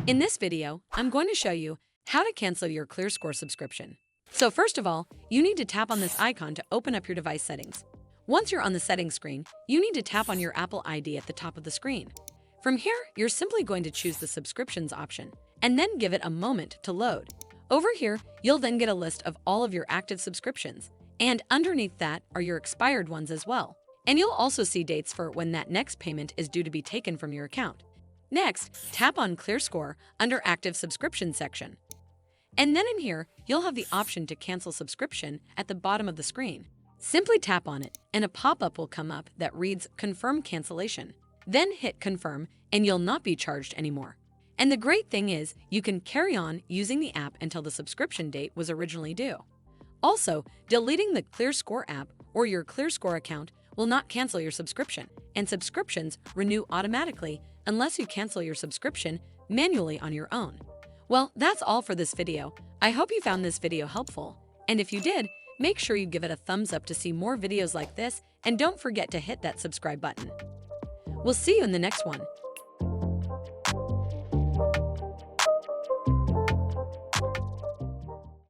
In this video, I'm going to show you how to cancel your ClearScore subscription. So first of all, you need to tap on this icon to open up your device settings. Once you're on the settings screen, you need to tap on your Apple ID at the top of the screen. From here, you're simply going to choose the subscriptions option and then give it a moment to load. Over here, you'll then get a list of all of your active subscriptions, and underneath that are your expired ones as well. And you'll also see dates for when that next payment is due to be taken from your account. Next, tap on ClearScore under Active Subscription section. And then in here, you'll have the option to cancel subscription at the bottom of the screen. Simply tap on it, and a pop-up will come up that reads Confirm Cancellation. Then hit Confirm, and you'll not be charged anymore. And the great thing is, you can carry on using the app until the subscription date was originally due. Also, deleting the ClearScore app or your ClearScore account will not cancel your subscription, and subscriptions renew automatically unless you cancel your subscription manually on your own. Well, that's all for this video. I hope you found this video helpful, and if you did, make sure you give it a thumbs up to see more videos like this, and don't forget to hit that subscribe button. We'll see you in the next one.